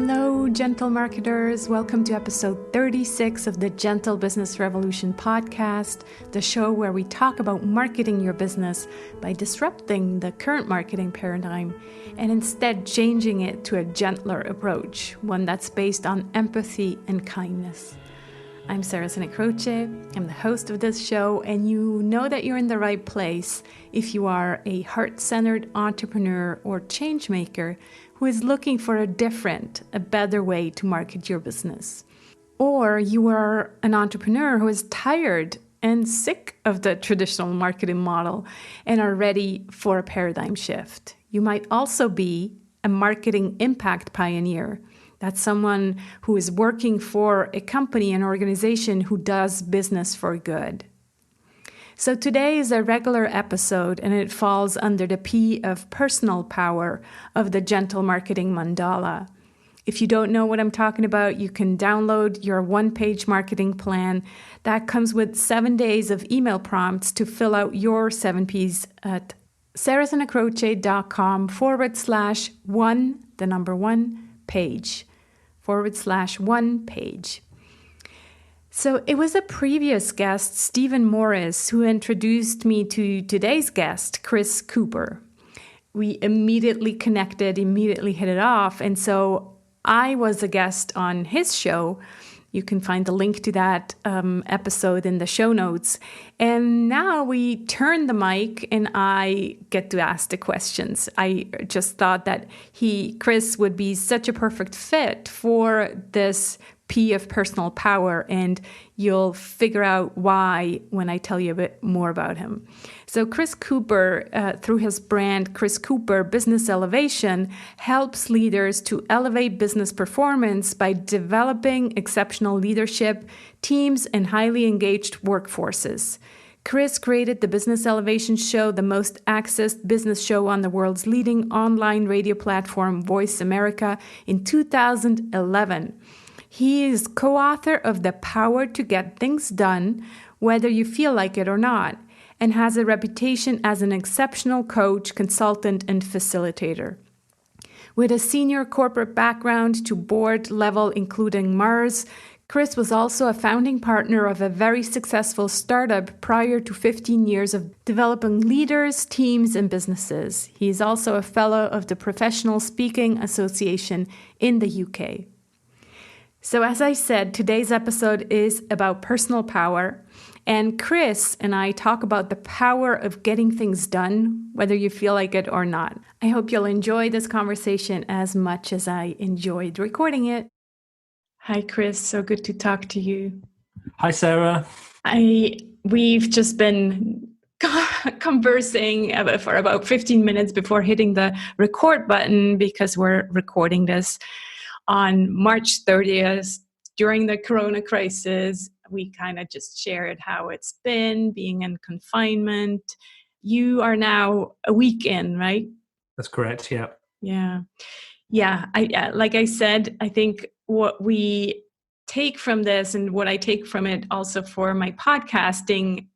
Hello, gentle marketers. Welcome to episode 36 of the Gentle Business Revolution podcast, the show where we talk about marketing your business by disrupting the current marketing paradigm and instead changing it to a gentler approach, one that's based on empathy and kindness. I'm Sarah Croce. I'm the host of this show, and you know that you're in the right place if you are a heart-centered entrepreneur or change maker who is looking for a better way to market your business. Or you are an entrepreneur who is tired and sick of the traditional marketing model and are ready for a paradigm shift. You might also be a marketing impact pioneer. That's someone who is working for a company, an organization who does business for good. So today is a regular episode, and it falls under the P of personal power of the Gentle Marketing Mandala. If you don't know what I'm talking about, you can download your one-page marketing plan that comes with 7 days of email prompts to fill out your 7 Ps at sarahsanacroce.com/1, the number 1, page, /1 page. So it was a previous guest, Stephen Morris, who introduced me to today's guest, Chris Cooper. We immediately connected, immediately hit it off. And so I was a guest on his show. You can find the link to that episode in the show notes. And now we turn the mic and I get to ask the questions. I just thought that Chris would be such a perfect fit for this P of personal power, and you'll figure out why when I tell you a bit more about him. So Chris Cooper, through his brand Chris Cooper Business Elevation, helps leaders to elevate business performance by developing exceptional leadership, teams, and highly engaged workforces. Chris created the Business Elevation Show, the most accessed business show on the world's leading online radio platform, Voice America, in 2011. He is co-author of The Power to Get Things Done, whether you feel like it or not, and has a reputation as an exceptional coach, consultant, and facilitator. With a senior corporate background to board level, including Mars, Chris was also a founding partner of a very successful startup prior to 15 years of developing leaders, teams, and businesses. He is also a fellow of the Professional Speaking Association in the UK. So as I said, today's episode is about personal power, and Chris and I talk about the power of getting things done, whether you feel like it or not. I hope you'll enjoy this conversation as much as I enjoyed recording it. Hi, Chris. So good to talk to you. Hi, Sarah. We've just been conversing for about 15 minutes before hitting the record button because we're recording this on March 30th, during the Corona crisis. We kind of just shared how it's been being in confinement. You are now a week in, right? That's correct, yeah. Yeah. Like I said, I think what we take from this and what I take from it also for my podcasting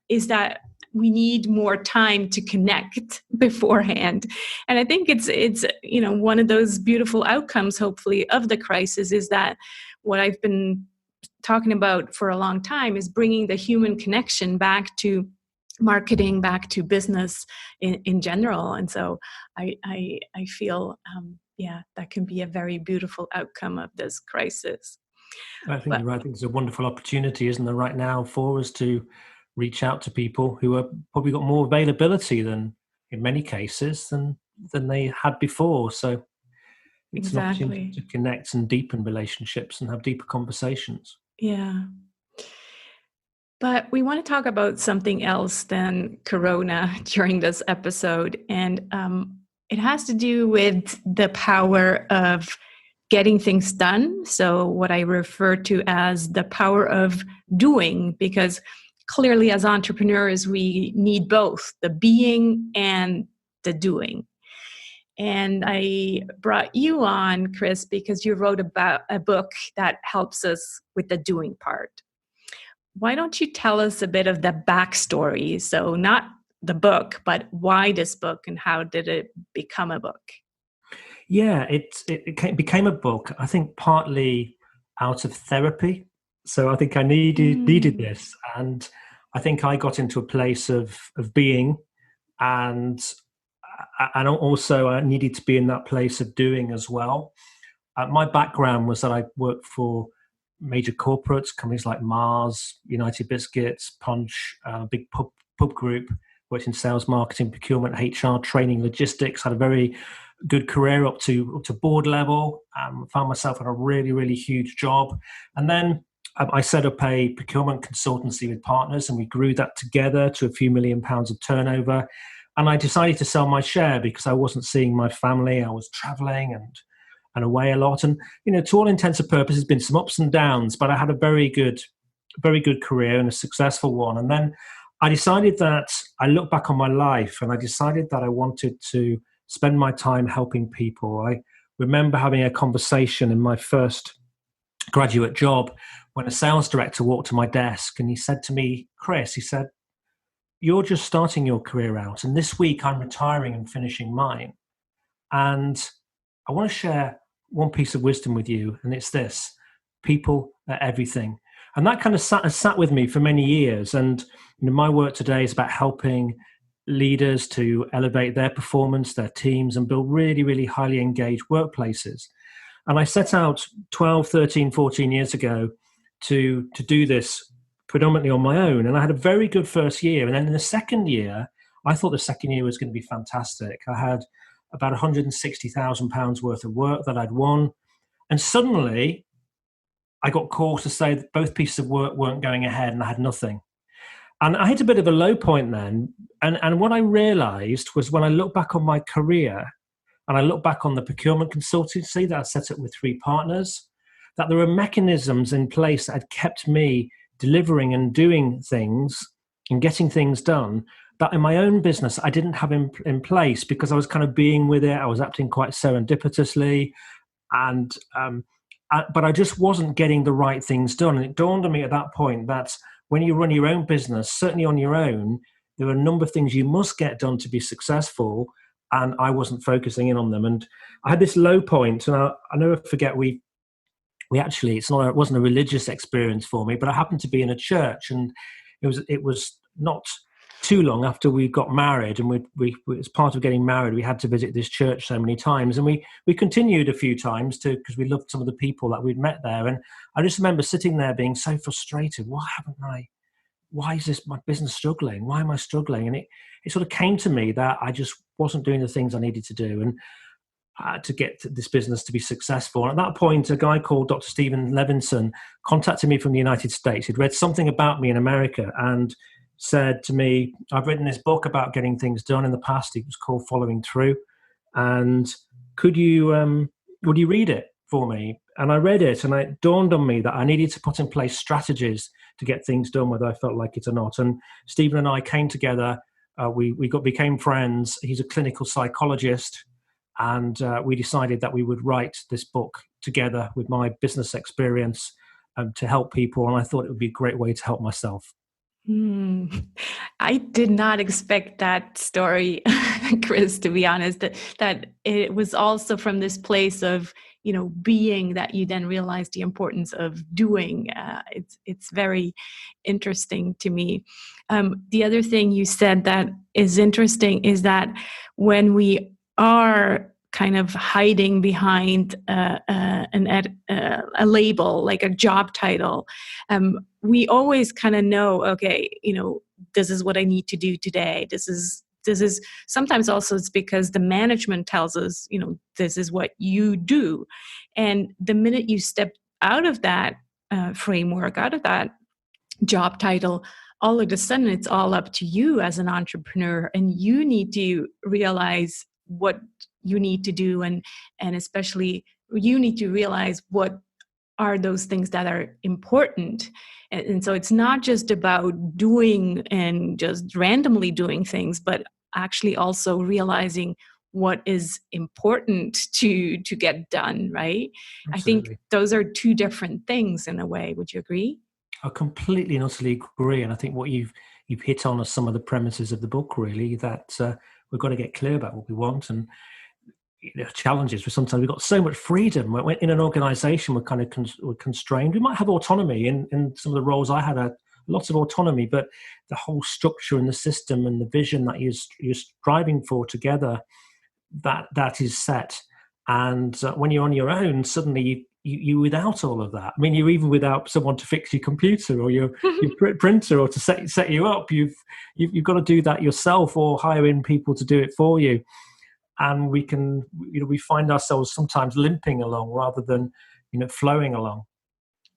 is that we need more time to connect beforehand. And I think it's one of those beautiful outcomes, hopefully, of the crisis is that what I've been talking about for a long time is bringing the human connection back to marketing, back to business in general. And so I feel, that can be a very beautiful outcome of this crisis. I think you're right. I think it's a wonderful opportunity, isn't there, right now for us to reach out to people who have probably got more availability than, in many cases, than they had before. So it's an opportunity to connect and deepen relationships and have deeper conversations. Yeah. But we want to talk about something else than Corona during this episode. And it has to do with the power of getting things done. So what I refer to as the power of doing, because clearly as entrepreneurs, we need both the being and the doing. And I brought you on, Chris, because you wrote about a book that helps us with the doing part. Why don't you tell us a bit of the backstory? So not the book, but why this book and how did it become a book? Yeah, became a book, I think partly out of therapy. So I think I needed Mm. this. And I think I got into a place of being, and also I needed to be in that place of doing as well. My background was that I worked for major corporates, companies like Mars, United Biscuits, Punch, big pub group. Worked in sales, marketing, procurement, HR, training, logistics. Had a very good career up to board level. Found myself in a really huge job, and then I set up a procurement consultancy with partners, and we grew that together to a few £1 million of turnover. And I decided to sell my share because I wasn't seeing my family. I was traveling and away a lot. And, to all intents and purposes, been some ups and downs, but I had a very good career and a successful one. And then I decided that I looked back on my life and I decided that I wanted to spend my time helping people. I remember having a conversation in my first graduate job when a sales director walked to my desk and he said to me, Chris, he said, you're just starting your career out. And this week I'm retiring and finishing mine. And I want to share one piece of wisdom with you, and it's this: people are everything. And that kind of has sat with me for many years. And my work today is about helping leaders to elevate their performance, their teams, and build really highly engaged workplaces. And I set out 12, 13, 14 years ago to do this predominantly on my own. And I had a very good first year. And then in the second year, I thought the second year was going to be fantastic. I had about £160,000 worth of work that I'd won. And suddenly I got calls to say that both pieces of work weren't going ahead and I had nothing. And I hit a bit of a low point then. And what I realized was when I look back on my career and I look back on the procurement consultancy that I set up with 3 partners, that there were mechanisms in place that had kept me delivering and doing things and getting things done that in my own business I didn't have in place because I was kind of being with it. I was acting quite serendipitously, and but I just wasn't getting the right things done. And it dawned on me at that point that when you run your own business, certainly on your own, there are a number of things you must get done to be successful, and I wasn't focusing in on them. And I had this low point, and I never forget, we actually, it wasn't a religious experience for me, but I happened to be in a church, and it was not too long after we got married, and we as part of getting married, we had to visit this church so many times, and we continued a few times because we loved some of the people that we'd met there. And I just remember sitting there being so frustrated. Why is this my business struggling? Why am I struggling? And it sort of came to me that I just wasn't doing the things I needed to do, and to get this business to be successful. And at that point, a guy called Dr. Stephen Levinson contacted me from the United States. He'd read something about me in America and said to me, I've written this book about getting things done in the past. It was called Following Through. And would you read it for me? And I read it, and it dawned on me that I needed to put in place strategies to get things done, whether I felt like it or not. And Stephen and I came together. We became friends. He's a clinical psychologist. And we decided that we would write this book together with my business experience to help people. And I thought it would be a great way to help myself. I did not expect that story, Chris, to be honest, that it was also from this place of, being, that you then realized the importance of doing. It's very interesting to me. The other thing you said that is interesting is that when we are kind of hiding behind a label, like a job title, we always kind of know, okay, this is what I need to do today. This is sometimes also it's because the management tells us, this is what you do. And the minute you step out of that framework, out of that job title, all of a sudden it's all up to you as an entrepreneur, and you need to realize what you need to do, and especially you need to realize what are those things that are important. And so it's not just about doing and just randomly doing things, but actually also realizing what is important to get done, right? Absolutely. I think those are 2 different things in a way. Would you agree? I completely and utterly agree. And I think what you've hit on are some of the premises of the book, really, that we've got to get clear about what we want. And challenges where sometimes we've got so much freedom. When in an organization, we're kind of we're constrained. We might have autonomy. In some of the roles I had lots of autonomy, but the whole structure and the system and the vision that you're striving for together, that is set. And when you're on your own, suddenly you're without all of that. I mean, you're even without someone to fix your computer or your printer or to set you up. You've got to do that yourself or hire in people to do it for you. And we can, we find ourselves sometimes limping along rather than, flowing along.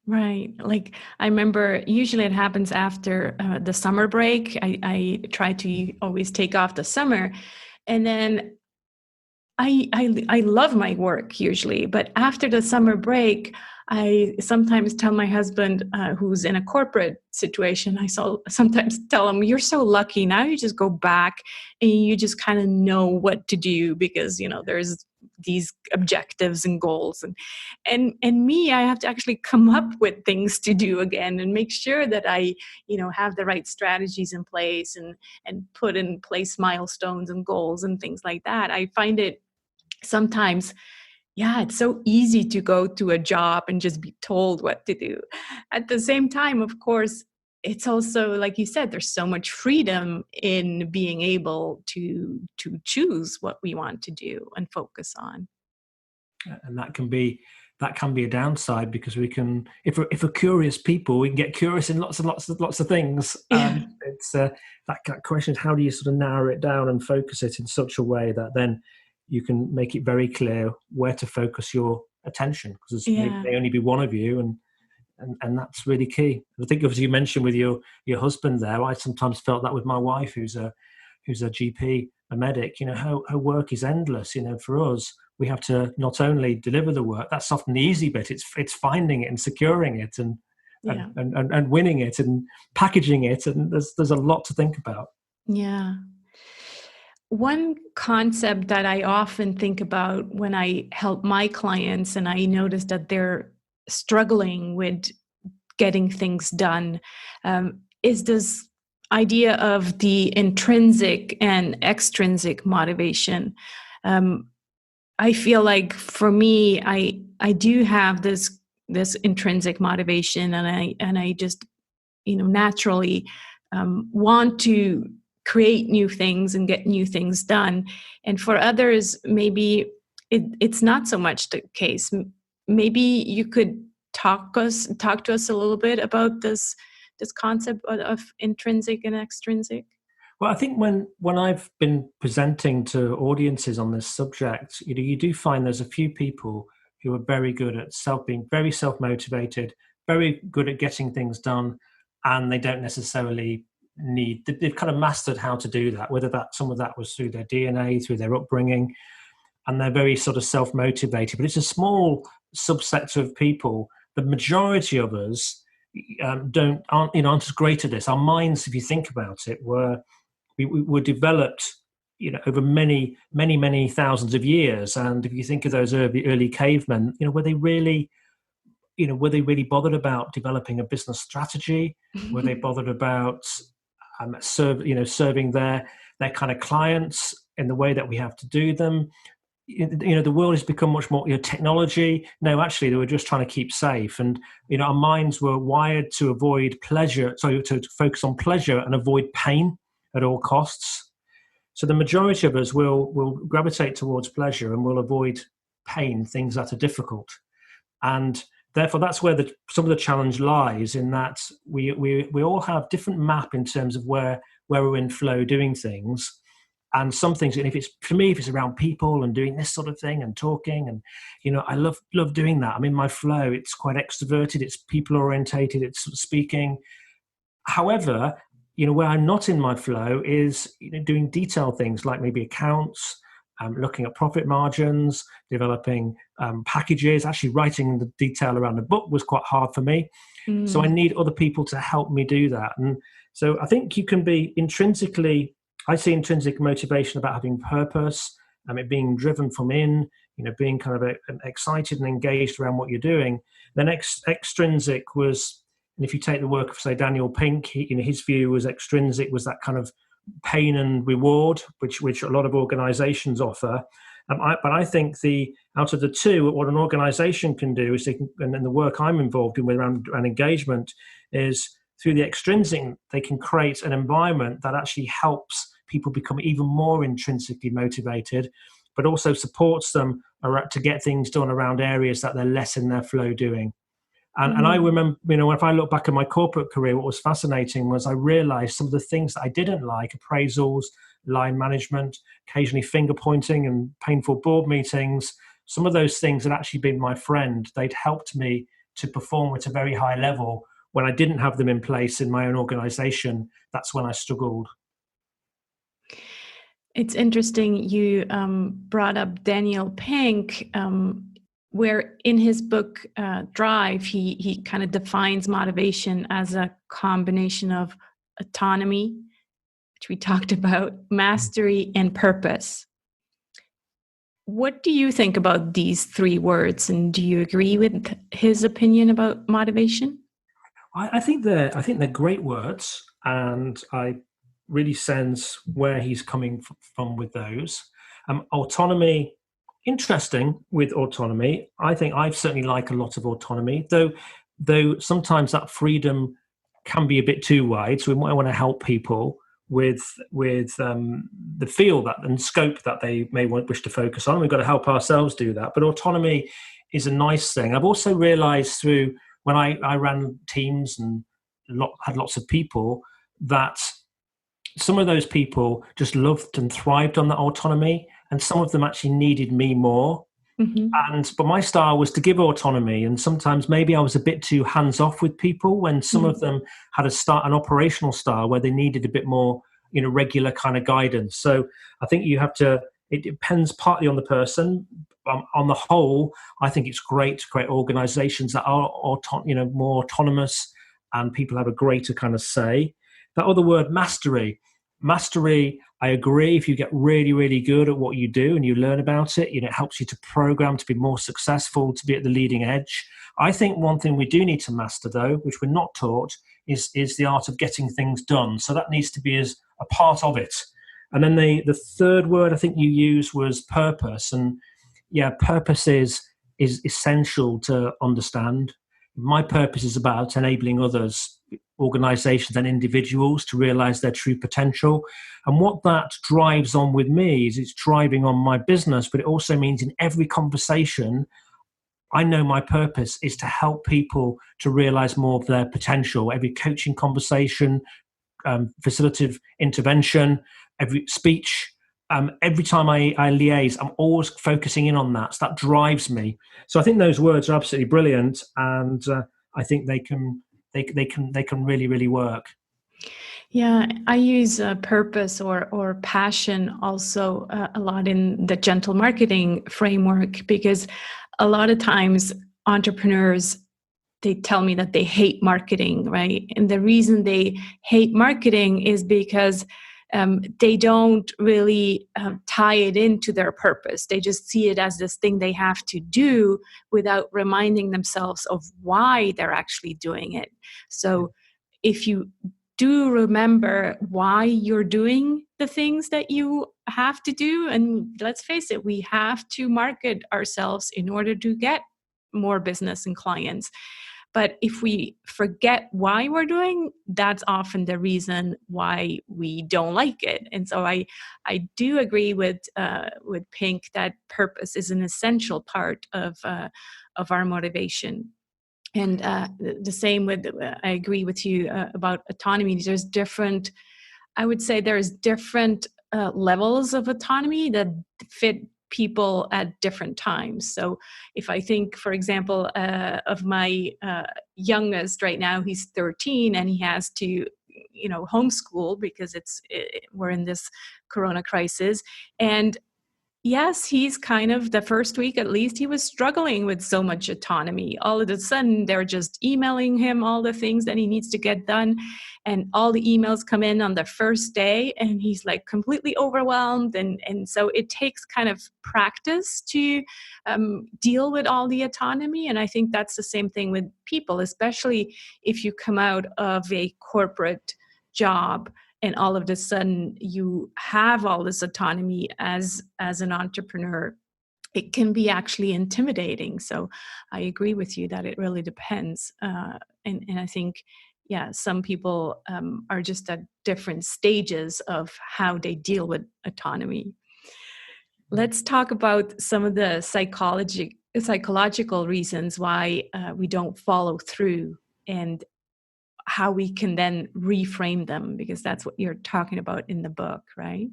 Right. Like I remember usually it happens after the summer break. I try to always take off the summer, and then I love my work usually, but after the summer break, I sometimes tell my husband, who's in a corporate situation, sometimes tell him, "You're so lucky now. You just go back and you just kind of know what to do because there's these objectives and goals, and me, I have to actually come up with things to do again and make sure that I have the right strategies in place and put in place milestones and goals and things like that. I find it sometimes, yeah, it's so easy to go to a job and just be told what to do. At the same time, of course, it's also, like you said, there's so much freedom in being able to choose what we want to do and focus on. And that can be a downside because we can, if we're curious people, we can get curious in lots of things. Yeah. It's that question is, how do you sort of narrow it down and focus it in such a way that then you can make it very clear where to focus your attention, because there may only be one of you, and that's really key. I think, as you mentioned with your husband there, I sometimes felt that with my wife, who's a GP, a medic. Her work is endless. For us, we have to not only deliver the work, that's often the easy bit. It's finding it and securing it and winning it and packaging it, and there's a lot to think about. Yeah. One concept that I often think about when I help my clients and I notice that they're struggling with getting things done, is this idea of the intrinsic and extrinsic motivation. I feel like for me, I do have this intrinsic motivation, and I just naturally want to create new things and get new things done. And for others, maybe it's not so much the case. Maybe you could talk to us a little bit about this concept of intrinsic and extrinsic. Well, I think when I've been presenting to audiences on this subject, you do find there's a few people who are very good at being very self-motivated, very good at getting things done, and they don't necessarily they've kind of mastered how to do that, whether some of that was through their DNA, through their upbringing, and they're very sort of self-motivated. But it's a small subset of people. The majority of us aren't as great at this. Our minds, if you think about it, were developed over many thousands of years. And if you think of those early cavemen, were they really bothered about developing a business strategy? Were they bothered about serving their kind of clients in the way that we have to do them? The world has become much more technology. No, actually, they were just trying to keep safe, and our minds were wired to avoid pleasure, to focus on pleasure and avoid pain at all costs. So the majority of us will gravitate towards pleasure and will avoid pain, things that are difficult, and therefore that's where some of the challenge lies, in that we all have different map in terms of where we're in flow doing things. And some things, and if it's around people and doing this sort of thing and talking, and I love doing that. I'm in my flow. It's quite extroverted. It's people orientated. It's sort of speaking. However, where I'm not in my flow is doing detailed things like maybe accounts, looking at profit margins, developing packages. Actually, writing the detail around the book was quite hard for me. So I need other people to help me do that. And so I think you can be intrinsically. I see intrinsic motivation about having purpose, it being driven from being kind of excited and engaged around what you're doing. Then extrinsic was, and if you take the work of, say, Daniel Pink, his view was extrinsic was that kind of pain and reward, which a lot of organizations offer. But I think out of the two, what an organization can do is and the work I'm involved in with around engagement is through the extrinsic, they can create an environment that actually helps people become even more intrinsically motivated, but also supports them to get things done around areas that they're less in their flow doing. And I remember, if I look back at my corporate career, what was fascinating was I realized some of the things that I didn't like, appraisals, line management, occasionally finger pointing and painful board meetings. Some of those things had actually been my friend. They'd helped me to perform at a very high level. When I didn't have them in place in my own organization, that's when I struggled. It's interesting you brought up Daniel Pink, where in his book Drive, he kind of defines motivation as a combination of autonomy, which we talked about, mastery, and purpose. What do you think about these three words, and do you agree with his opinion about motivation? I think they're great words, and I really sense where he's coming from with those. Autonomy, interesting with autonomy. I think I certainly like a lot of autonomy, though sometimes that freedom can be a bit too wide. So we might want to help people with the feel that and scope that they may wish to focus on. We've got to help ourselves do that. But autonomy is a nice thing. I've also realized through when I ran teams and had lots of people that some of those people just loved and thrived on that autonomy, and some of them actually needed me more. Mm-hmm. But my style was to give autonomy, and sometimes maybe I was a bit too hands off with people when some of them had an operational style where they needed a bit more, regular kind of guidance. So I think it depends partly on the person. On the whole, I think it's great to create organizations that are more autonomous and people have a greater kind of say. That other word, mastery, I agree. If you get really, really good at what you do and you learn about it, it helps you to program to be more successful, to be at the leading edge. I think one thing we do need to master, though, which we're not taught, is the art of getting things done. So that needs to be as a part of it. And then the third word I think you used was purpose. And yeah, purpose is essential to understand. My purpose is about enabling others, organizations and individuals to realize their true potential. And what that drives on with me is it's driving on my business, but it also means in every conversation, I know my purpose is to help people to realize more of their potential. Every coaching conversation, facilitative intervention, every speech, every time I liaise, I'm always focusing in on that. So that drives me. So I think those words are absolutely brilliant, and I think they can really, really work. Yeah, I use purpose or passion also a lot in the gentle marketing framework, because a lot of times entrepreneurs, they tell me that they hate marketing, right? And the reason they hate marketing is because they don't really tie it into their purpose. They just see it as this thing they have to do without reminding themselves of why they're actually doing it. So if you do remember why you're doing the things that you have to do, and let's face it, we have to market ourselves in order to get more business and clients. But if we forget why we're doing, that's often the reason why we don't like it. And so I do agree with Pink that purpose is an essential part of our motivation. And the same with, I agree with you about autonomy. I would say there's different levels of autonomy that fit people at different times. So if I think, for example, of my youngest right now, he's 13 and he has to, homeschool because we're in this Corona crisis. And yes, he's kind of, the first week at least, he was struggling with so much autonomy. All of a sudden, they're just emailing him all the things that he needs to get done. And all the emails come in on the first day, and he's like completely overwhelmed. And so it takes kind of practice to deal with all the autonomy. And I think that's the same thing with people, especially if you come out of a corporate job and all of a sudden you have all this autonomy as an entrepreneur. it can be actually intimidating. So I agree with you that it really depends. And I think, yeah, some people are just at different stages of how they deal with autonomy. Let's talk about some of the psychological reasons why we don't follow through, and how we can then reframe them, because that's what you're talking about in the book, right?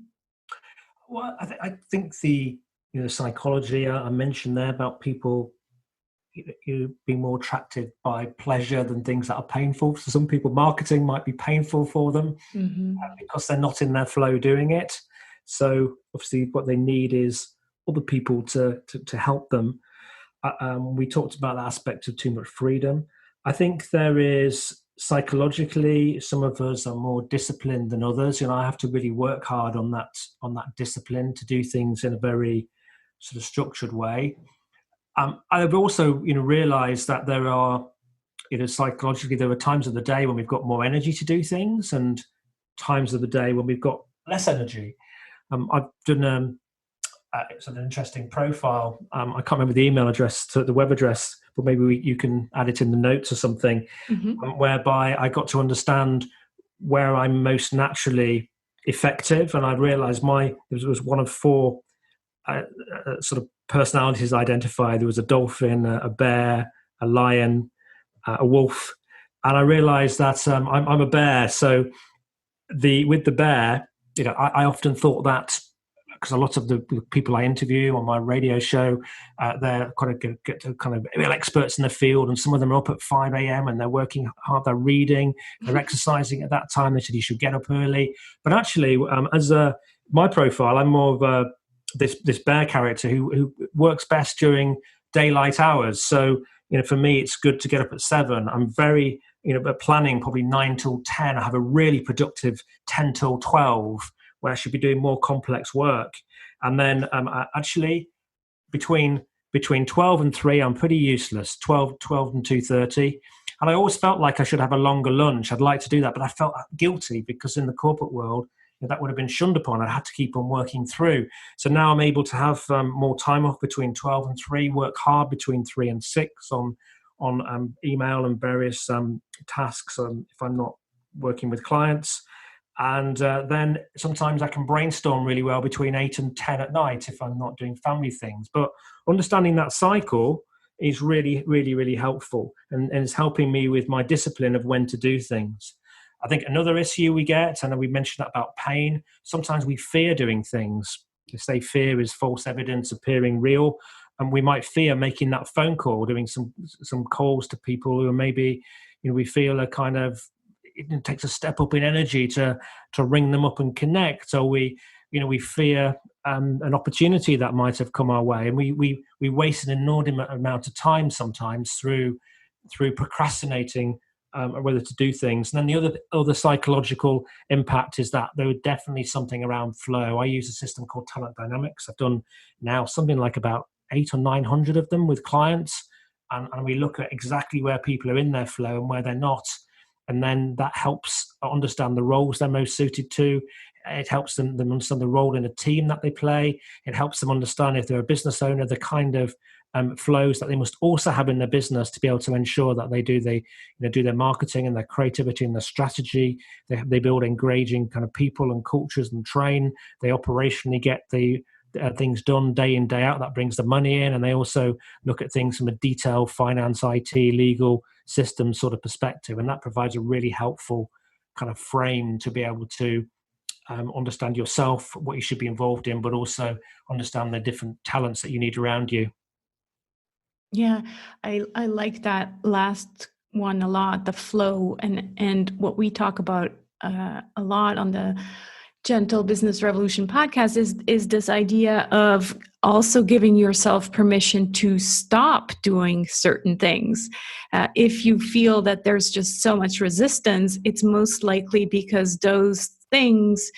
Well, I think the psychology I mentioned there about people being more attracted by pleasure than things that are painful. So some people, marketing might be painful for them Mm-hmm. because they're not in their flow doing it. So obviously, what they need is other people to help them. We talked about the aspect of too much freedom. I think there is psychologically, some of us are more disciplined than others. I have to really work hard on that discipline to do things in a very sort of structured way. I've also realized that there are psychologically, there are times of the day when we've got more energy to do things, and times of the day when we've got less energy. I've done it's an interesting profile. I can't remember the email address, to the web address, but maybe you can add it in the notes or something, Mm-hmm. whereby I got to understand where I'm most naturally effective. And I realized it was one of four sort of personalities identified. There was a dolphin, a bear, a lion, a wolf. And I realized that I'm a bear. So with the bear, I often thought that, because a lot of the people I interview on my radio show, they're kind of real experts in the field, and some of them are up at 5 a.m. and they're working hard, they're reading, they're exercising at that time. They said you should get up early. But actually, as my profile, I'm more of this bear character who works best during daylight hours. So for me, it's good to get up at 7. I'm very planning probably 9 till 10. I have a really productive 10 till 12, where I should be doing more complex work. And then actually between 12 and 3, I'm pretty useless. 12 and 2:30. And I always felt like I should have a longer lunch. I'd like to do that, but I felt guilty because in the corporate world, that would have been shunned upon. I had to keep on working through. So now I'm able to have more time off between 12 and 3, work hard between 3 and 6 on email and various tasks if I'm not working with clients. And then sometimes I can brainstorm really well between 8 and 10 at night if I'm not doing family things. But understanding that cycle is really, really, really helpful, and it's helping me with my discipline of when to do things. I think another issue we get, and we mentioned that about pain, sometimes we fear doing things. They say fear is false evidence appearing real. And we might fear making that phone call, doing some calls to people who are maybe, we feel are kind of, it takes a step up in energy to ring them up and connect. So we fear an opportunity that might have come our way, and we waste an inordinate amount of time sometimes through procrastinating whether to do things. And then the other psychological impact is that there was definitely something around flow. I use a system called Talent Dynamics. I've done now something like about 800 or 900 of them with clients, and we look at exactly where people are in their flow and where they're not. And then that helps understand the roles they're most suited to. It helps them understand the role in a team that they play. It helps them understand, if they're a business owner, the kind of flows that they must also have in their business to be able to ensure that they do their marketing and their creativity and their strategy. They build engaging kind of people and cultures and train. They operationally get the things done day in, day out. That brings the money in. And they also look at things from a detailed finance, IT, legal system sort of perspective. And that provides a really helpful kind of frame to be able to understand yourself, what you should be involved in, but also understand the different talents that you need around you. Yeah, I like that last one a lot, the flow, and what we talk about a lot on the Gentle Business Revolution podcast is this idea of also giving yourself permission to stop doing certain things. If you feel that there's just so much resistance, it's most likely because those things,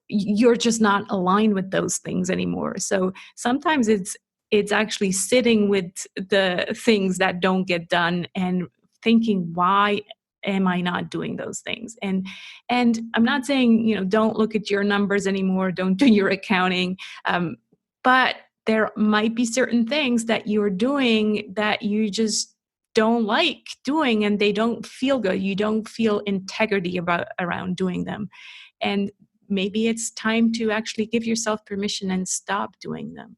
you're just not aligned with those things anymore. So sometimes it's actually sitting with the things that don't get done and thinking, why am I not doing those things? And I'm not saying, don't look at your numbers anymore, don't do your accounting, but there might be certain things that you're doing that you just don't like doing, and they don't feel good. You don't feel integrity around doing them. And maybe it's time to actually give yourself permission and stop doing them.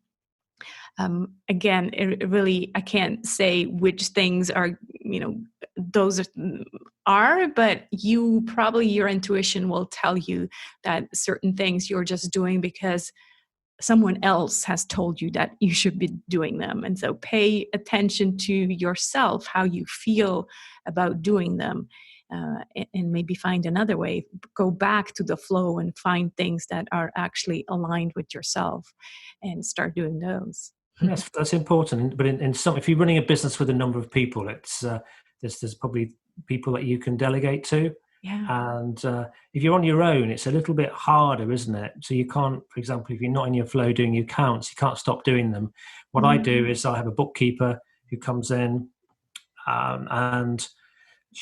Again, it really, I can't say which things are, those are, but your intuition will tell you that certain things you're just doing because someone else has told you that you should be doing them. And so pay attention to yourself, how you feel about doing them, and maybe find another way. Go back to the flow and find things that are actually aligned with yourself and start doing those. That's important. But in some, if you're running a business with a number of people, it's there's probably people that you can delegate to. Yeah. And if you're on your own, it's a little bit harder, isn't it? So you can't, for example, if you're not in your flow doing your accounts, you can't stop doing them. What I do is I have a bookkeeper who comes in, and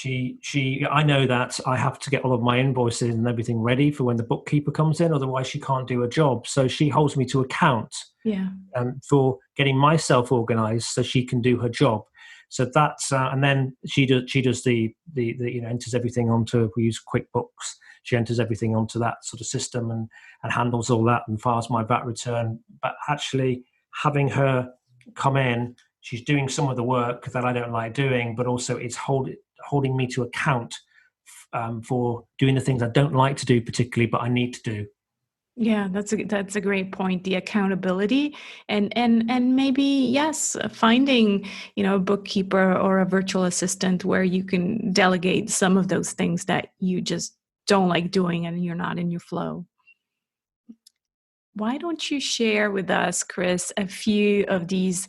I know that I have to get all of my invoices and everything ready for when the bookkeeper comes in, otherwise she can't do her job. So she holds me to account for getting myself organized so she can do her job. So that's and then she does the enters everything onto, we use QuickBooks. She enters everything onto that sort of system and handles all that and files my VAT return. But actually having her come in, she's doing some of the work that I don't like doing, but also it's holding me to account for doing the things I don't like to do particularly, but I need to do. Yeah, that's a great point. The accountability and maybe, yes, finding, a bookkeeper or a virtual assistant where you can delegate some of those things that you just don't like doing and you're not in your flow. Why don't you share with us, Chris, a few of these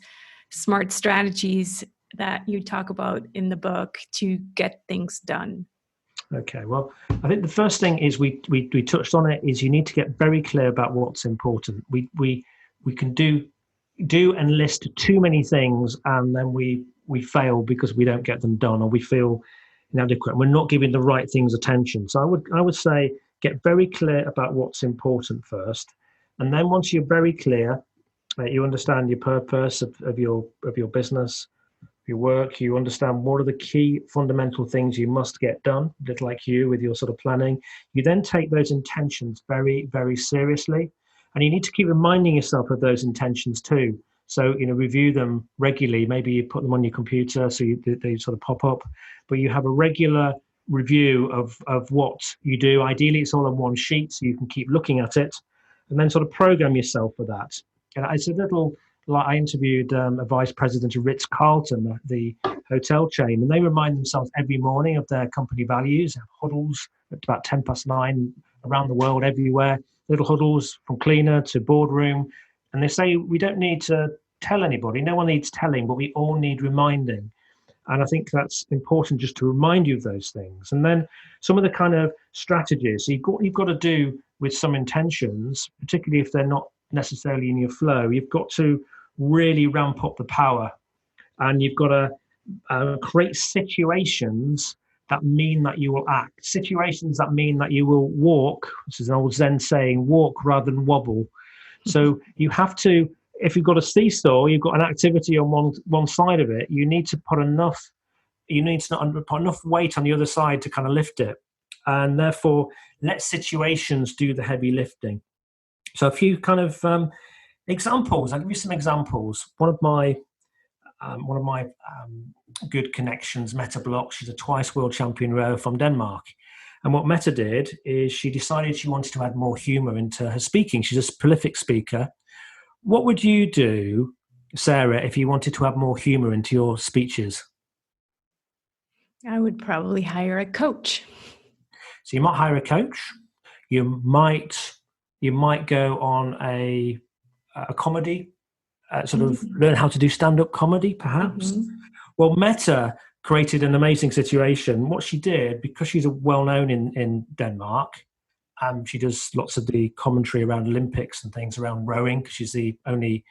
smart strategies that you talk about in the book to get things done? Okay, well, I think the first thing is we touched on it, is you need to get very clear about what's important. We can do and list too many things, and then we fail because we don't get them done, or we feel inadequate. We're not giving the right things attention. So I would say get very clear about what's important first, and then once you're very clear, you understand your purpose of your business, your work, you understand what are the key fundamental things you must get done, a bit like you with your sort of planning. You then take those intentions very, very seriously, and you need to keep reminding yourself of those intentions too. So, review them regularly. Maybe you put them on your computer so they sort of pop up, but you have a regular review of what you do. Ideally, it's all on one sheet so you can keep looking at it, and then sort of program yourself for that. And it's a little, like I interviewed a vice president of Ritz-Carlton, the hotel chain, and they remind themselves every morning of their company values. They have huddles at about 9:10 around the world, everywhere, little huddles from cleaner to boardroom. And they say we don't need to tell anybody. No one needs telling, but we all need reminding. And I think that's important, just to remind you of those things. And then some of the kind of strategies you've got to do with some intentions, particularly if they're not necessarily in your flow. You've got to really ramp up the power, and you've got to create situations that mean that you will act, situations that mean that you will walk. This is an old Zen saying, walk rather than wobble. So you have to, if you've got a seesaw, you've got an activity on one side of it, you need to put enough weight on the other side to kind of lift it, and therefore let situations do the heavy lifting. So a few kind of examples. I'll give you some examples. One of my good connections, Meta Block. She's a twice world champion rower from Denmark. And what Meta did is she decided she wanted to add more humor into her speaking. She's a prolific speaker. What would you do, Sarah, if you wanted to add more humor into your speeches? I would probably hire a coach. So you might hire a coach. You might go on a comedy, sort of learn how to do stand-up comedy, perhaps. Mm-hmm. Well, Meta created an amazing situation. What she did, because she's well-known in Denmark, she does lots of the commentary around Olympics and things around rowing, because she's the only,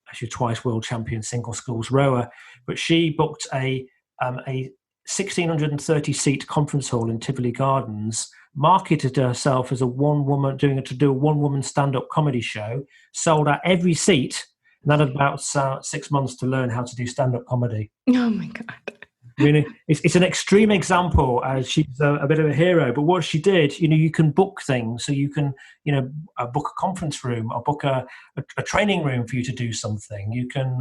actually twice world champion single sculls rower. But she booked a 1,630-seat conference hall in Tivoli Gardens, marketed herself as a one-woman stand-up comedy show, sold out every seat, And that had about 6 months to learn how to do stand-up comedy. Oh my God. I mean, it's an extreme example. She's a bit of a hero, but what she did, you can book things. So you can, book a conference room or book a training room for you to do something. You can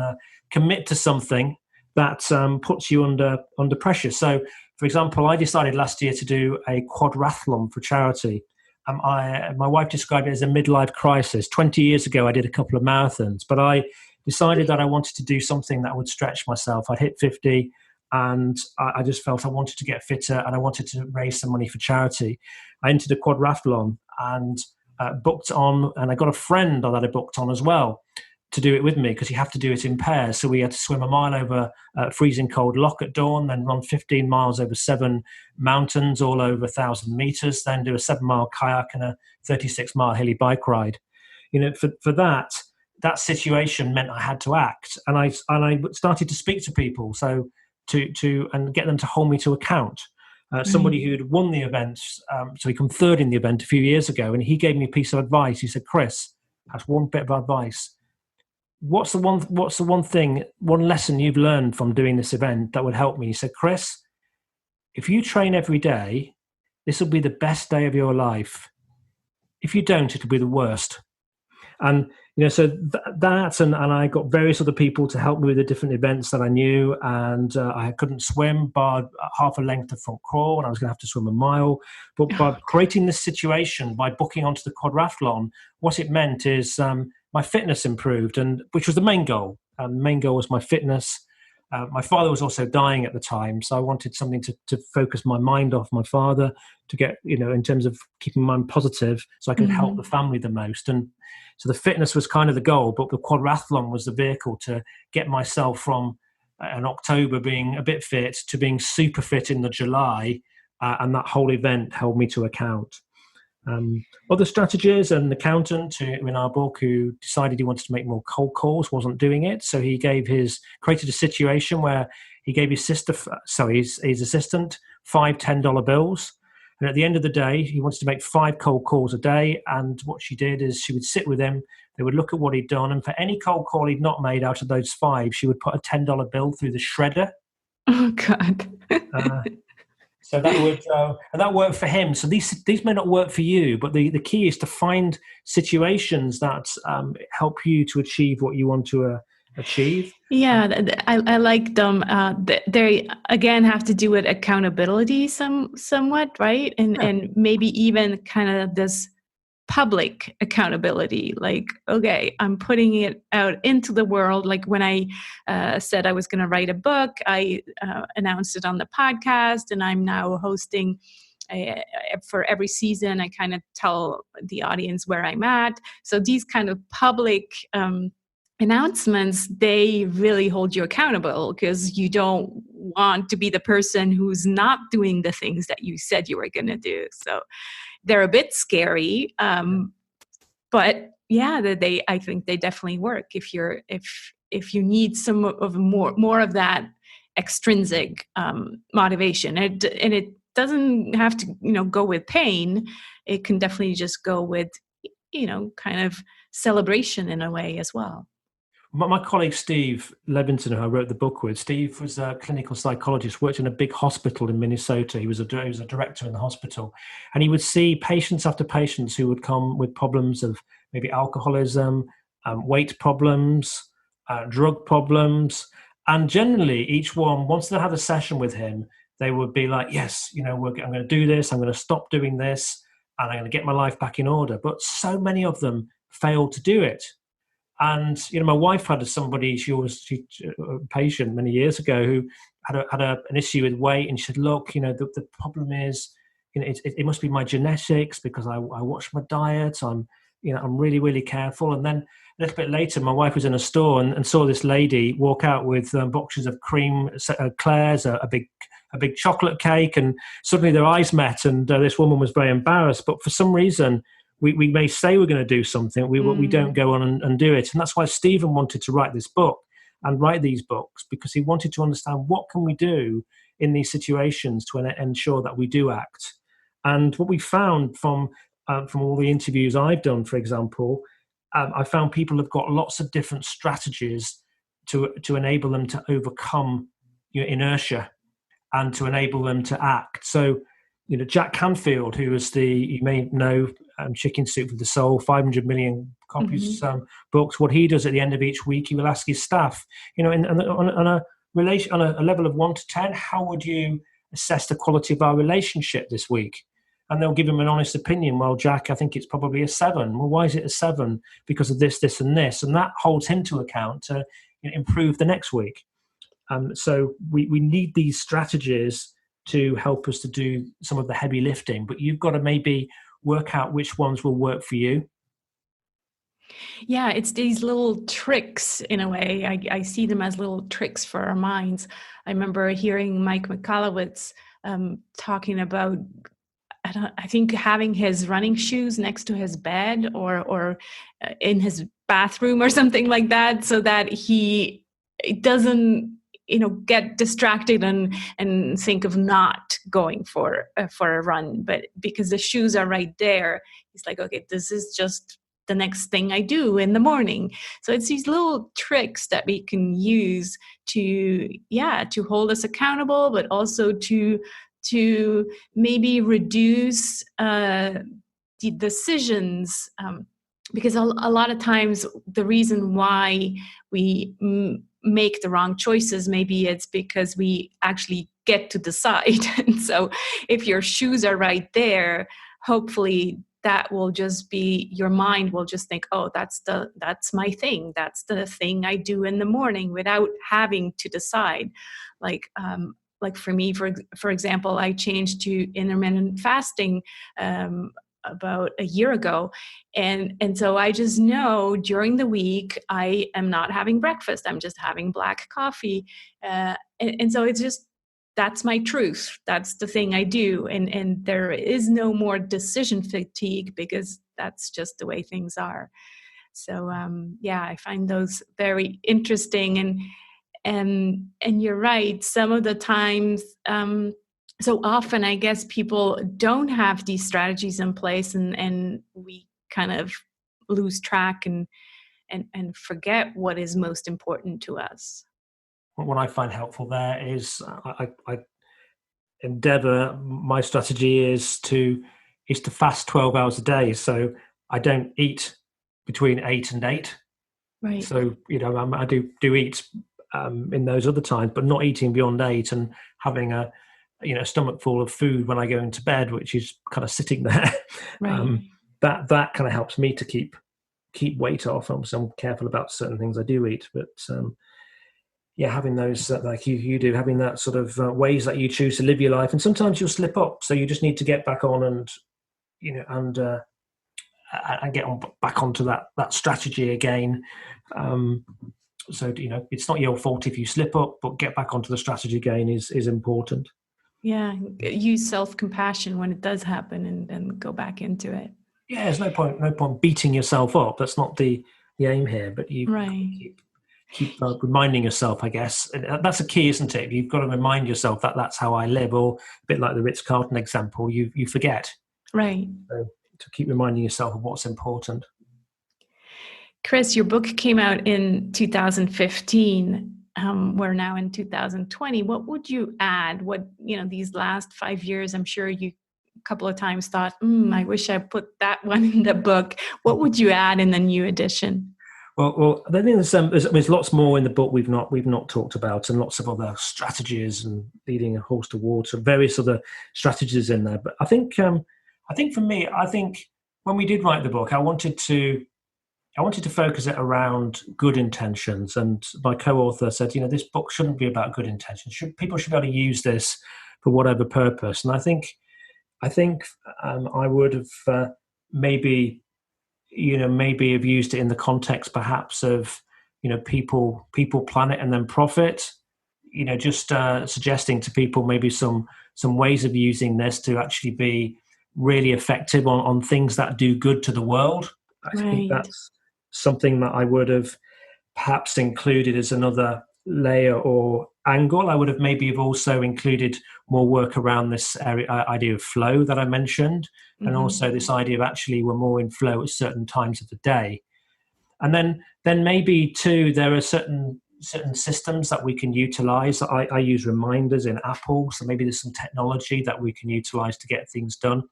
commit to something that puts you under pressure. So, for example, I decided last year to do a quadrathlon for charity. My wife described it as a midlife crisis. 20 years ago, I did a couple of marathons, but I decided that I wanted to do something that would stretch myself. I'd hit 50. And I just felt I wanted to get fitter and I wanted to raise some money for charity. I entered a quadrathlon and booked on, and I got a friend that I booked on as well to do it with me because you have to do it in pairs. So we had to swim a mile over freezing cold loch at dawn, then run 15 miles over 7 mountains, all over 1,000 meters, then do a 7-mile kayak and a 36-mile hilly bike ride. For that situation meant I had to act, and I started to speak to people. So and get them to hold me to account. Somebody who had won the event, so he come third in the event a few years ago, and he gave me a piece of advice. He said, "Chris, that's one bit of advice. What's the one lesson you've learned from doing this event that would help me?" He said, "Chris, if you train every day, this will be the best day of your life. If you don't, it'll be the worst." And so that, and I got various other people to help me with the different events that I knew, and I couldn't swim, barred half a length of front crawl, and I was going to have to swim a mile. But by creating this situation, by booking onto the quadrathlon, what it meant is my fitness improved, and which was the main goal. The main goal was my fitness. My father was also dying at the time, so I wanted something to focus my mind off my father, to get, in terms of keeping my mind positive, so I could help the family the most. And so the fitness was kind of the goal, but the quadrathlon was the vehicle to get myself from in October being a bit fit to being super fit in the July, and that whole event held me to account. Other strategies, an accountant in our book who decided he wanted to make more cold calls wasn't doing it, so he created a situation where he gave his assistant 5 $10 bills, and at the end of the day he wanted to make 5 cold calls a day. And what she did is she would sit with him, they would look at what he'd done, and for any cold call he'd not made out of those 5, she would put a $10 bill through the shredder. Oh God. So that would and that worked for him. So these may not work for you, but the key is to find situations that help you to achieve what you want to achieve. Yeah, I like them. They again have to do with accountability somewhat, right? And maybe even kind of this public accountability, like, okay, I'm putting it out into the world. Like when I said I was going to write a book, I announced it on the podcast, and I'm now hosting for every season. I kind of tell the audience where I'm at. So these kind of public announcements, they really hold you accountable, because you don't want to be the person who's not doing the things that you said you were going to do. So they're a bit scary, but yeah, I think they definitely work if you need some of more of that extrinsic motivation, and it doesn't have to go with pain. It can definitely just go with kind of celebration in a way as well. My colleague Steve Levinson, who I wrote the book with, Steve was a clinical psychologist, worked in a big hospital in Minnesota. He was a director in the hospital, and he would see patients after patients who would come with problems of maybe alcoholism, weight problems, drug problems, and generally each one, once they had a session with him, they would be like, "Yes, I'm going to do this. I'm going to stop doing this, and I'm going to get my life back in order." But so many of them failed to do it. And my wife had somebody, she was a patient many years ago who had an issue with weight, and she said, "Look, the problem is, it must be my genetics, because I watch my diet. I'm really, really careful." And then a little bit later, my wife was in a store and saw this lady walk out with boxes of cream Claire's, a big chocolate cake, and suddenly their eyes met, and this woman was very embarrassed. But for some reason, we may say we're going to do something, we don't go on and do it. And that's why Stephen wanted to write this book and write these books, because he wanted to understand what can we do in these situations to ensure that we do act. And what we found from all the interviews I've done, for example, I found people have got lots of different strategies to enable them to overcome inertia and to enable them to act. So, Jack Canfield, who was you may know, Chicken Soup for the Soul, 500 million copies books. What he does at the end of each week, he will ask his staff, on a level of 1 to 10, how would you assess the quality of our relationship this week? And they'll give him an honest opinion. Well, Jack, I think it's probably a 7. Well, why is it a 7? Because of this, this, and this. And that holds him to account to improve the next week. So we need these strategies to help us to do some of the heavy lifting, but you've got to maybe work out which ones will work for you. Yeah, it's these little tricks in a way. I see them as little tricks for our minds. I remember hearing Mike Michalowicz talking about, I think, having his running shoes next to his bed or in his bathroom or something like that, so that he doesn't get distracted and think of not going for a run. But because the shoes are right there, he's like, okay, this is just the next thing I do in the morning. So it's these little tricks that we can use to hold us accountable, but also to maybe reduce the decisions, because a lot of times the reason why we make the wrong choices, maybe it's because we actually get to decide. And so if your shoes are right there, hopefully that will just be, your mind will just think, oh, that's my thing. That's the thing I do in the morning, without having to decide. Like for me, for example, I changed to intermittent fasting about a year ago. And so I just know during the week, I am not having breakfast. I'm just having black coffee. And so it's just, that's my truth. That's the thing I do. And there is no more decision fatigue, because that's just the way things are. So I find those very interesting. And you're right. Some of the times, so often, I guess people don't have these strategies in place, and we kind of lose track and forget what is most important to us. What I find helpful there is I endeavor, my strategy is to fast 12 hours a day. So I don't eat between 8 and 8. Right. So, I do eat in those other times, but not eating beyond 8, and having a stomach full of food when I go into bed, which is kind of sitting there. Right. That kind of helps me to keep weight off. I'm careful about certain things I do eat, but having those like you do, having that sort of ways that you choose to live your life, and sometimes you'll slip up, so you just need to get back on and get back onto that strategy again. So it's not your fault if you slip up, but get back onto the strategy again is important. Yeah, use self-compassion when it does happen, and then go back into it. Yeah, there's no point beating yourself up. That's not the aim here. But you keep reminding yourself, I guess. That's a key, isn't it? You've got to remind yourself that that's how I live, or a bit like the Ritz-Carlton example, you forget. Right. So to keep reminding yourself of what's important. Chris, your book came out in 2015. We're now in 2020. What would you add? These last 5 years, I'm sure you a couple of times thought, I wish I put that one in the book. What would you add in the new edition? Well, I think there's lots more in the book we've not talked about, and lots of other strategies and leading a horse to water, various other strategies in there. But I think for me, when we did write the book, I wanted to focus it around good intentions. And my co-author said, this book shouldn't be about good intentions. People should be able to use this for whatever purpose. And I think I would have maybe have used it in the context perhaps of, people, planet, and then profit. Just suggesting to people maybe some ways of using this to actually be really effective on things that do good to the world. I think that's something that I would have perhaps included as another layer or angle. I would have maybe have also included more work around this idea of flow that I mentioned, and also this idea of actually we're more in flow at certain times of the day. And then maybe too, there are certain systems that we can utilize. I use reminders in Apple, so maybe there's some technology that we can utilize to get things done.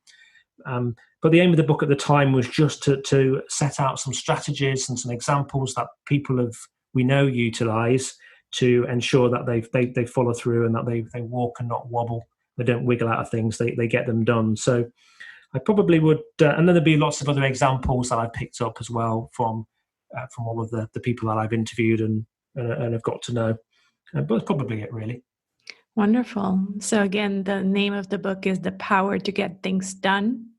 But the aim of the book at the time was just to set out some strategies and some examples that people we know utilize to ensure that they follow through and that they walk and not wobble. They don't wiggle out of things. They get them done. So I probably would, and then there'd be lots of other examples that I picked up as well from all of the people that I've interviewed and have got to know. But that's probably it, really. Wonderful. So again, the name of the book is The Power to Get Things Done.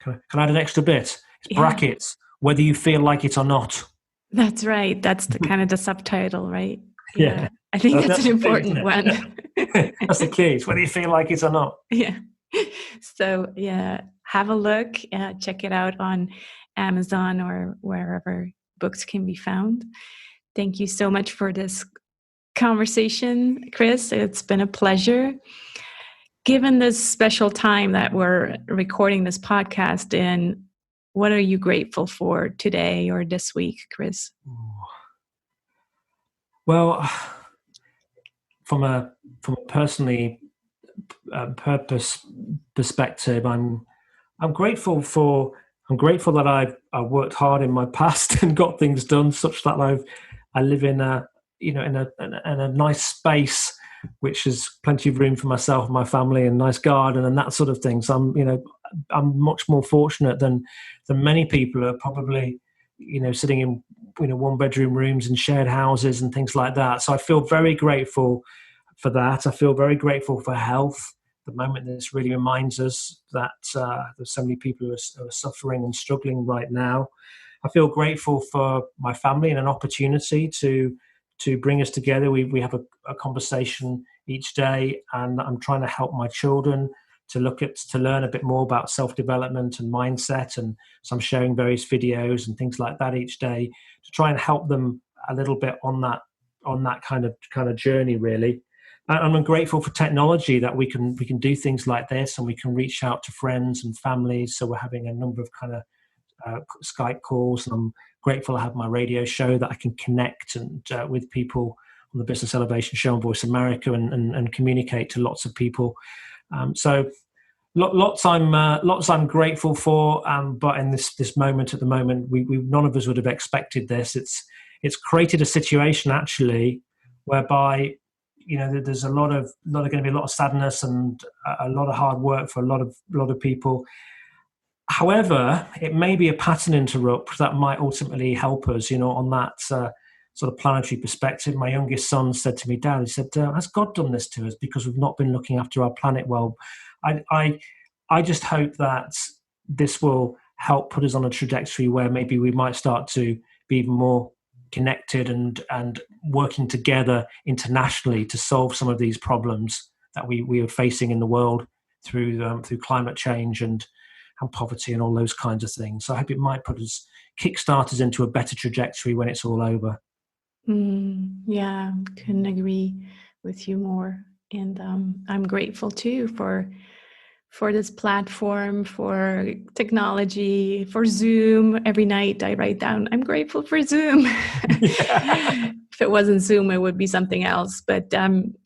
Can I add an extra bit? It's brackets, whether you feel like it or not. That's right. That's the kind of the subtitle, right? Yeah. I think that's an important one. That's the key. It's whether you feel like it or not. Yeah. So have a look, check it out on Amazon or wherever books can be found. Thank you so much for this conversation, Chris. It's been a pleasure. Given this special time that we're recording this podcast in, what are you grateful for today or this week, Chris? Well, from a personally purpose perspective, I'm grateful that I've worked hard in my past and got things done such that I live in a nice space which has plenty of room for myself and my family and nice garden and that sort of thing. So I'm much more fortunate than many people who are probably sitting in one bedroom rooms and shared houses and things like that. So I feel very grateful for that. I feel very grateful for health. At the moment, this really reminds us that there's so many people who are suffering and struggling right now. I feel grateful for my family and an opportunity to bring us together. We have a conversation each day, and I'm trying to help my children to learn a bit more about self-development and mindset. And so I'm sharing various videos and things like that each day to try and help them a little bit on that kind of journey, really. And I'm grateful for technology that we can do things like this, and we can reach out to friends and families. So we're having a number of kind of Skype calls, and I'm grateful I have my radio show that I can connect and with people on the Business Elevation Show on Voice America and communicate to lots of people. So lots I'm grateful for. But in this moment at the moment, we none of us would have expected this. It's created a situation actually whereby there's going to be a lot of sadness and a lot of hard work for a lot of people. However, it may be a pattern interrupt that might ultimately help us, on that sort of planetary perspective. My youngest son said to me, Dad, he said, has God done this to us because we've not been looking after our planet well? I just hope that this will help put us on a trajectory where maybe we might start to be even more connected and working together internationally to solve some of these problems that we are facing in the world through climate change and poverty and all those kinds of things. So I hope it might kickstart us into a better trajectory when it's all over. Yeah, couldn't agree with you more. And I'm grateful too for this platform, for technology, for Zoom. Every night I write down, I'm grateful for Zoom. If it wasn't Zoom, it would be something else. But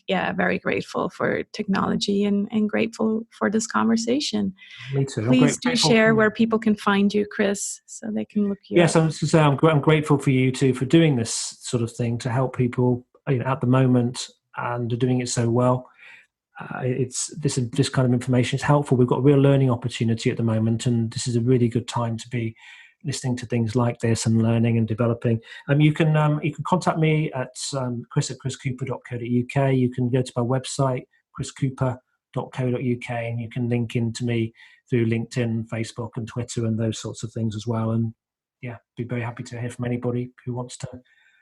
very grateful for technology and grateful for this conversation. Me too. Please do share where people can find you, Chris, so they can look you up. Yes, I was to say I'm grateful for you too for doing this sort of thing to help people at the moment, and are doing it so well. It's this kind of information is helpful. We've got a real learning opportunity at the moment, and this is a really good time to be listening to things like this and learning and developing. You can contact me at chris@chriscooper.co.uk. You can go to my website chriscooper.co.uk, and you can link into me through LinkedIn, Facebook, and Twitter, and those sorts of things as well. And be very happy to hear from anybody who wants to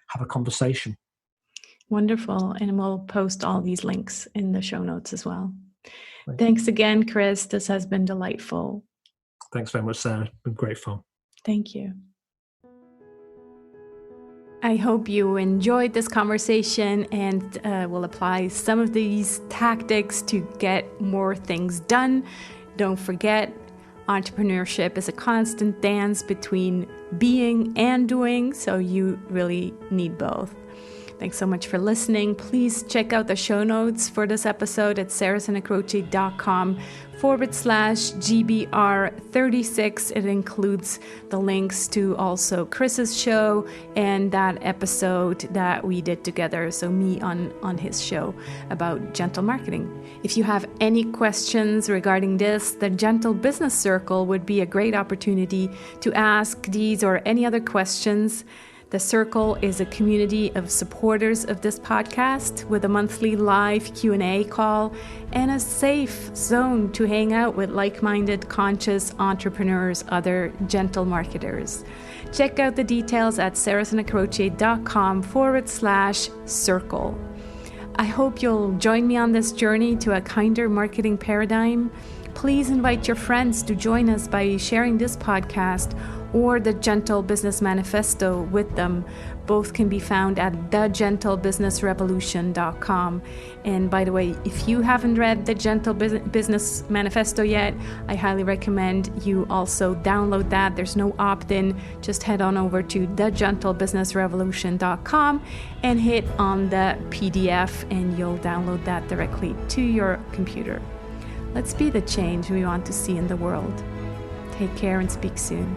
have a conversation. Wonderful. And we'll post all these links in the show notes as well. Thanks again, Chris. This has been delightful. Thanks very much, Sarah. It's been great fun. Thank you. I hope you enjoyed this conversation and will apply some of these tactics to get more things done. Don't forget, Entrepreneurship is a constant dance between being and doing, so you really need both. Thanks so much for listening. Please check out the show notes for this episode at sarahsanacroce.com/GBR36. It includes the links to also Chris's show and that episode that we did together, so me on his show about gentle marketing. If you have any questions regarding this, the Gentle Business Circle would be a great opportunity to ask these or any other questions. The Circle is a community of supporters of this podcast with a monthly live Q&A call and a safe zone to hang out with like-minded, conscious entrepreneurs, other gentle marketers. Check out the details at sarahsanacroce.com/circle. I hope you'll join me on this journey to a kinder marketing paradigm. Please invite your friends to join us by sharing this podcast or the Gentle Business Manifesto with them. Both can be found at thegentlebusinessrevolution.com. And by the way, if you haven't read the Gentle Business Manifesto yet, I highly recommend you also download that. There's no opt-in. Just head on over to thegentlebusinessrevolution.com and hit on the PDF, and you'll download that directly to your computer. Let's be the change we want to see in the world. Take care and speak soon.